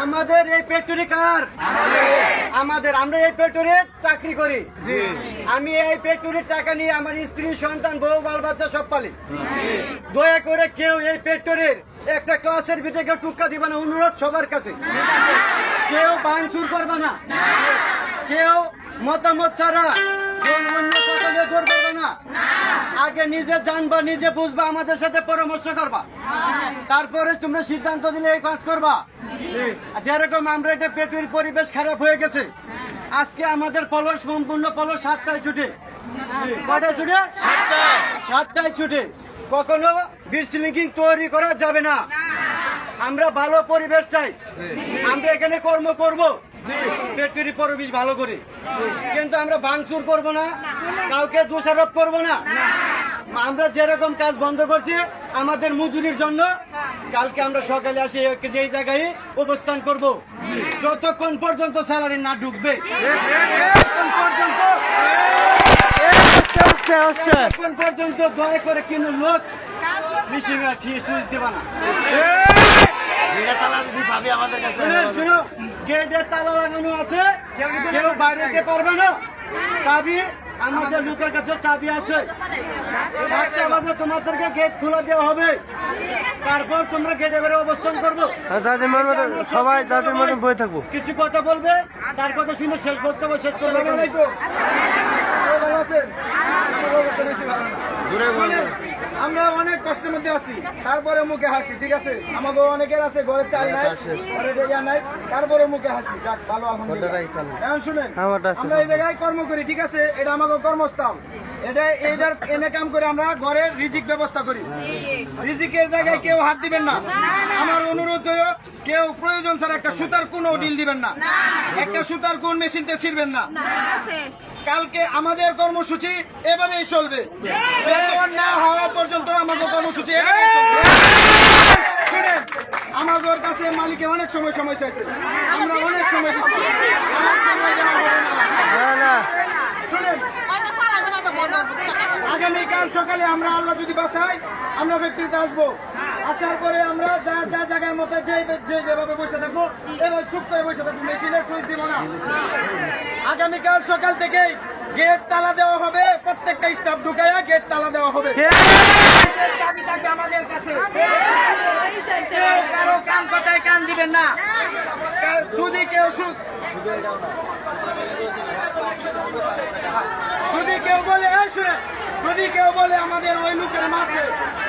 আমাদের এই ফ্যাক্টরি কার? আমাদের। আমরা এই ফ্যাক্টরিতে চাকরি করি। আমি এই ফ্যাক্টরির টাকা নিয়ে আমার স্ত্রী, সন্তান, বউ, বাল বাচ্চা সব পালি। দয়া করে কেউ এই ফ্যাক্টরির একটা ক্লাসের ভিতরে কেউ টুক্কা দিবে না, অনুরোধ সবার কাছে। কেউ ভাঙচুর করবে না, কেউ মতামত ছাড়া অন্য কথা নিয়ে জোর করবে না। আগে নিজে জানবা, নিজে বুঝবা, আমাদের সাথে পরামর্শ করবা, তারপরে তোমরা সিদ্ধান্ত দিলে এই কাজ করবা। যেরকম আমরা এটা পেটুর পরিবেশ খারাপ হয়ে গেছে, আজকে আমাদের পলস সম্পূর্ণ পলস 7টায় ছুটে। কটায় ছুটে? 7টায় ছুটে। কখনো বিশৃঙ্খলা তৈরি করা যাবে না। আমরা ভালো পরিবেশ চাই, আমরা এখানে কর্ম করব ফ্যাক্টরি পরিবেশ ভালো করে, কিন্তু আমরা ভাঙচুর করব না, কাউকে দোষারোপ করব না। আমরা যেরকম কাজ বন্ধ করছি আমাদের মজুরির জন্য, কালকে আমরা সকালে আসে যেই জায়গায় অবস্থান করব, যতক্ষণ পর্যন্ত স্যালারি না ঢুকবে ততক্ষণ পর্যন্ত দয়া করে কিন্তু লোক মিশিং দেবা না। শুনো, গেটের তালা লাগানো আছে, কেউ বাইরে যেতে পারবে না। চাবি আমাদের লোকের কাছে চাবি আছে। 7টা বাজে তোমাদেরকে গেট খুলে দেওয়া হবে, তারপর তোমরা গেটে বেরো অবস্থান করবো। সবাই তাদের মধ্যে বয়ে থাকবো। কিছু কথা বলবে, তার কথা শুনে শেষ করতে হবে, শেষ করবে। আমরা অনেক কষ্টের মধ্যে আছি, তারপরে মুখে হাসি। ঠিক আছে, আমাকে অনেকের আছে ঘরে চাল নাই, ঘরে জায়গা নাই, তারপরে মুখে হাসি। যাক, ভালো, আলহামদুলিল্লাহ। এখন শুনেন, আমরা এই জায়গায় কর্ম করি, ঠিক আছে, এটা আমাকে কর্মস্থান। এটা এইটার এনে কাম করে আমরা ঘরের রিজিক ব্যবস্থা করি। রিজিকের জায়গায় কেউ হাত দিবেন না। আমার অনুরোধ হলো, কেউ প্রয়োজন ছাড়া একটা সুতার কোন ডিল দিবেন না, একটা সুতার কোন মেশিনতে ছিড়বেন না। কালকে আমাদের কর্মসূচি এভাবেই চলবে, বেতন না হওয়া পর্যন্ত আমাদের কর্মসূচি এভাবেই চলবে। শুনেন, আমাদের কাছে মালিকে অনেক সময় চাইছে, আমরা অনেক সময় চাইছি। শুনেন, আগামীকাল সকালে আমরা আল্লাহ যদি বাঁচাই, আমরা ফ্যাক্টরিতে আসবো। আসার পরে আমরা যা জায়গার মধ্যে যেভাবে বসে থাকবো, এবার চুপ করে বসে থাকবো, মেশিনের সুইচ দিব না। আগামীকাল সকাল থেকে গেট তালা দেওয়া হবে, প্রত্যেকটা স্টাফ ঢুকাইয়া গেট তালা দেওয়া হবে। চাবি থাকবে আমাদের কাছে, কারো কান পাতায় কান দিবেন না। যদি কেউ বলে, শুনে, যদি কেউ বলে আমাদের ওই লোকের মাঝে,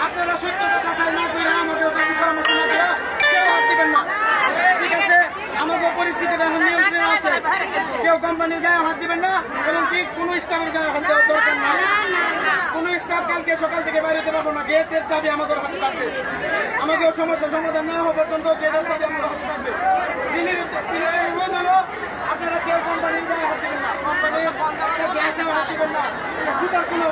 আপনারা সত্য কথা চাই না করে আমাদের কাছে পরামর্শ না করে কেউ হাত দিবেন না। ঠিক আছে, আমাদের পরিস্থিতিটা এখন নিয়ন্ত্রণে আছে। কেউ কোম্পানির গায়ে হাত দিবেন না, এবং কি কোনো স্টাফের গায়ে হাত দেওয়ার দরকার নাই। কোনো স্টাফ কালকে সকাল থেকে বাইরে যেতে পারবো না। গেটের চাবি আমাদের হাতে থাকবে। আমাদের সমস্যার সমাধান না হওয়া পর্যন্ত গেটের চাবি আমাদের হাতে থাকবে। অনুরোধ হলো, আপনারা কেউ কোম্পানির গায়ে হাত দিবেন না, কোম্পানির গ্যাসে হাত দিবেন না, সুতার কোনো